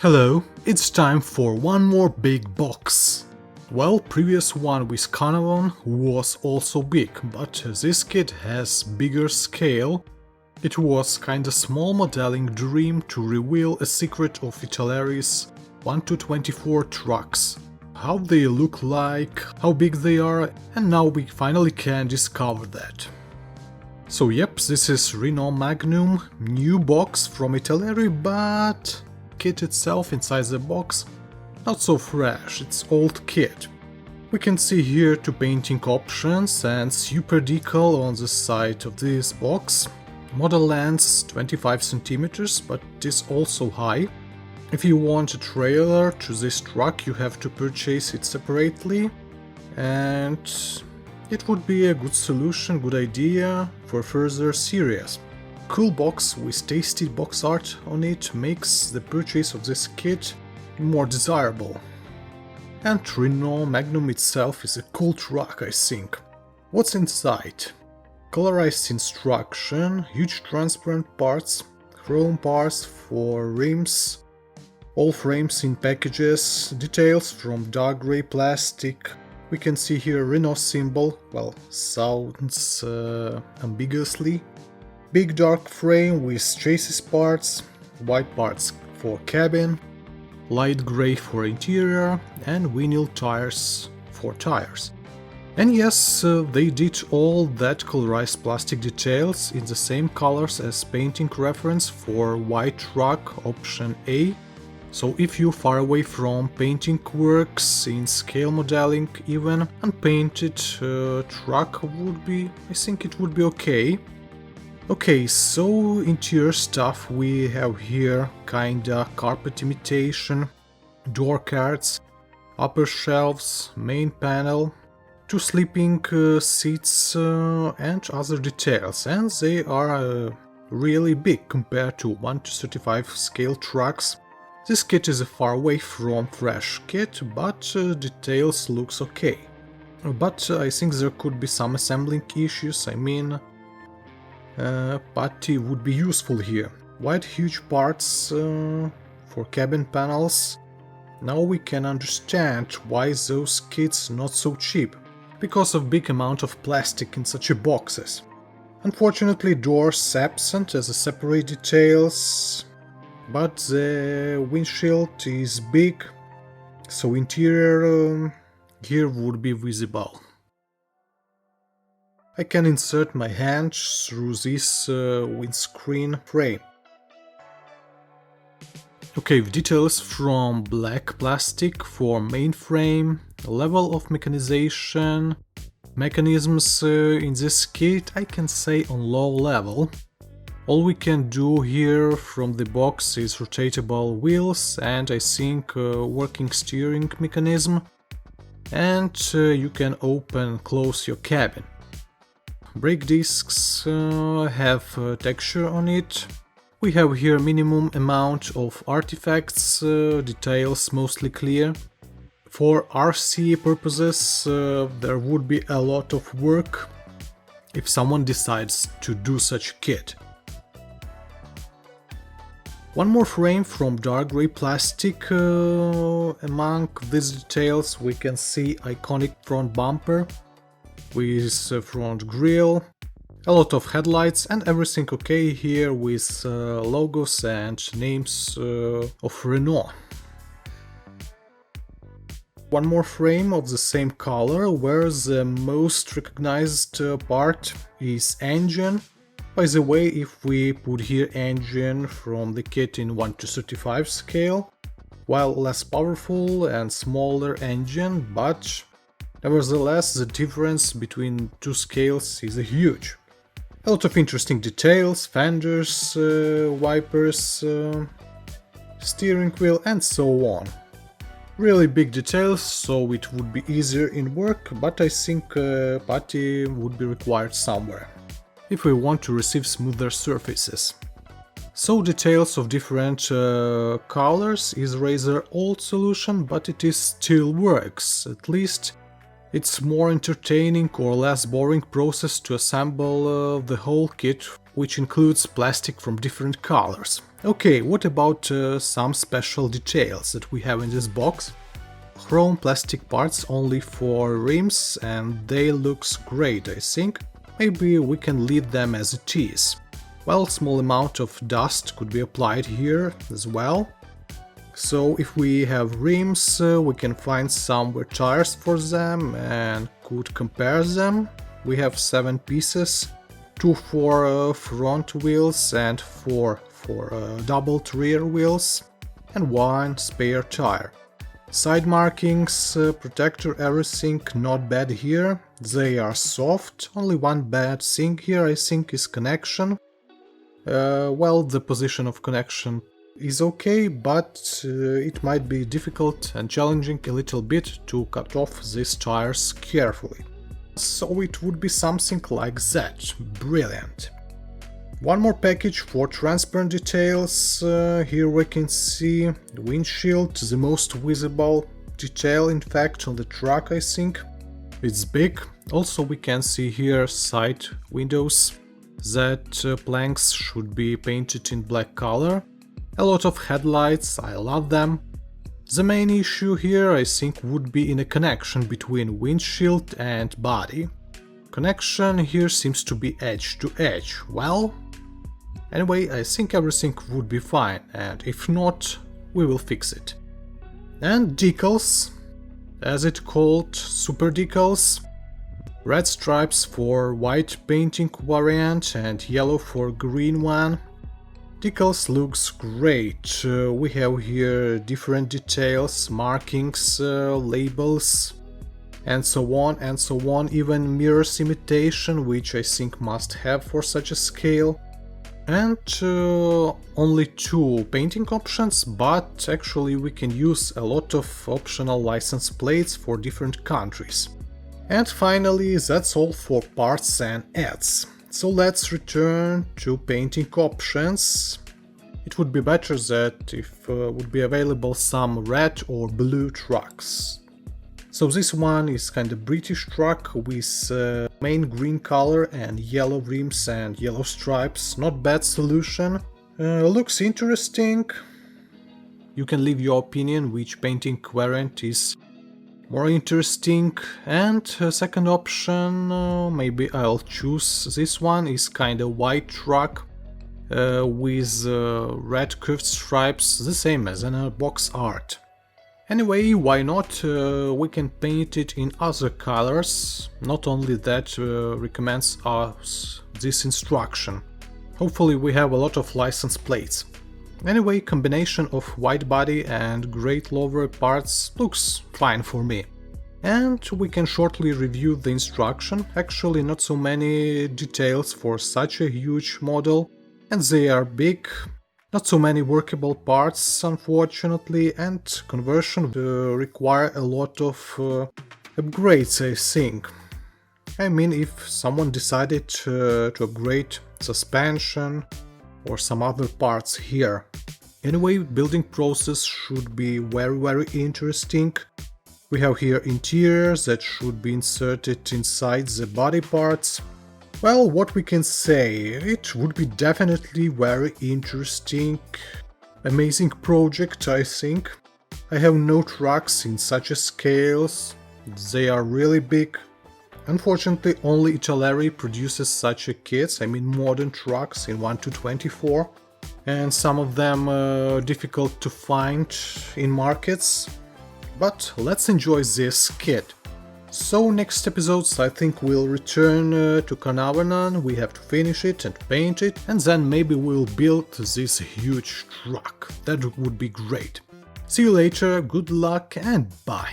Hello, it's time for one more big box. Well, previous one with CAERNARVON was also big, but this kit has bigger scale. It was kinda small modeling dream to reveal a secret of Italeri's 1-24 trucks. How they look like, how big they are, and now we finally can discover that. So yep, this is Renault Magnum, new box from Italeri, but kit itself inside the box not so fresh, it's old kit. We can see here two painting options and super decal on the side of this box. Model length 25 cm, but it is also high. If you want a trailer to this truck, you have to purchase it separately, and it would be a good solution, good idea for further series. Cool box with tasty box art on it makes the purchase of this kit more desirable. And Renault Magnum itself is a cool truck, I think. What's inside? Colorized instruction, huge transparent parts, chrome parts for rims, all frames in packages, details from dark grey plastic. We can see here Renault symbol, well, sounds ambiguously. Big dark frame with chassis parts, white parts for cabin, light grey for interior, and vinyl tires for tires. And yes, they did all that colorized plastic details in the same colors as painting reference for white truck option A. So if you're far away from painting works in scale modeling, even unpainted truck would be, I think it would be okay. Okay, so interior stuff we have here kinda carpet imitation, door cards, upper shelves, main panel, two sleeping seats and other details, and they are really big compared to 1-35 scale trucks. This kit is far away from fresh kit, but details looks okay. But I think there could be some assembling issues, I mean, putty would be useful here. White huge parts for cabin panels. Now we can understand why those kits not so cheap, because of big amount of plastic in such a boxes. Unfortunately, doors absent as a separate details, but the windshield is big, so interior here would be visible. I can insert my hand through this windscreen frame. Okay, details from black plastic for mainframe, level of mechanization, mechanisms in this kit I can say on low level. All we can do here from the box is rotatable wheels and I think working steering mechanism, and you can open close your cabin. Brake discs have texture on it. We have here minimum amount of artifacts, details mostly clear. For RC purposes there would be a lot of work if someone decides to do such kit. One more frame from dark grey plastic. Among these details we can see iconic front bumper with front grille, a lot of headlights and everything okay here with logos and names of Renault. One more frame of the same color, where the most recognized part is engine. By the way, if we put here engine from the kit in 1-35 scale, while less powerful and smaller engine, but nevertheless the difference between two scales is huge. A lot of interesting details, fenders, wipers, steering wheel and so on. Really big details, so it would be easier in work, but I think putty would be required somewhere if we want to receive smoother surfaces. So details of different colors is rather old solution, but it is still works. At least it's more entertaining or less boring process to assemble the whole kit which includes plastic from different colors. Okay, what about some special details that we have in this box? Chrome plastic parts only for rims, and they looks great, I think. Maybe we can leave them as it is. Well, small amount of dust could be applied here as well. So if we have rims, we can find somewhere tires for them and could compare them. We have 7 pieces, 2 for front wheels and 4 for doubled rear wheels, and 1 spare tire. Side markings, protector, everything not bad here. They are soft. Only one bad thing here, I think, is connection. Well, the position of connection is okay, but it might be difficult and challenging a little bit to cut off these tires carefully. So it would be something like that. Brilliant. One more package for transparent details. Here we can see the windshield, the most visible detail in fact on the truck, I think. It's big. Also we can see here side windows that planks should be painted in black color. A lot of headlights, I love them. The main issue here I think would be in a connection between windshield and body. Connection here seems to be edge to edge. Well, anyway, I think everything would be fine, and if not, we will fix it. And decals, as it's called, super decals. Red stripes for white painting variant and yellow for green one. Decals looks great. We have here different details, markings, labels, and so on and so on. Even mirrors imitation, which I think must have for such a scale. And only 2 painting options, but actually we can use a lot of optional license plates for different countries. And finally, that's all for parts and ads. So let's return to painting options. It would be better that if would be available some red or blue trucks. So this one is kind of British truck with main green color and yellow rims and yellow stripes. Not bad solution. Looks interesting. You can leave your opinion which painting variant is more interesting. And second option, maybe I'll choose this one, is kind of white truck with red curved stripes, the same as in a box art. Anyway, why not? We can paint it in other colors. Not only that recommends us this instruction. Hopefully we have a lot of license plates. Anyway, combination of white body and grey lower parts looks fine for me. And we can shortly review the instruction. Actually not so many details for such a huge model, and they are big. Not so many workable parts, unfortunately, and conversion require a lot of upgrades, I think. I mean, if someone decided to upgrade suspension or some other parts here. Anyway, building process should be very interesting. We have here interiors that should be inserted inside the body parts. Well, what we can say, it would be definitely very interesting, amazing project, I think. I have no trucks in such a scales, they are really big. Unfortunately, only Italeri produces such a kits, I mean modern trucks in 1-24, and some of them difficult to find in markets. But let's enjoy this kit. So next episodes I think we'll return to CAERNARVON, we have to finish it and paint it, and then maybe we'll build this huge truck. That would be great. See you later, good luck and bye.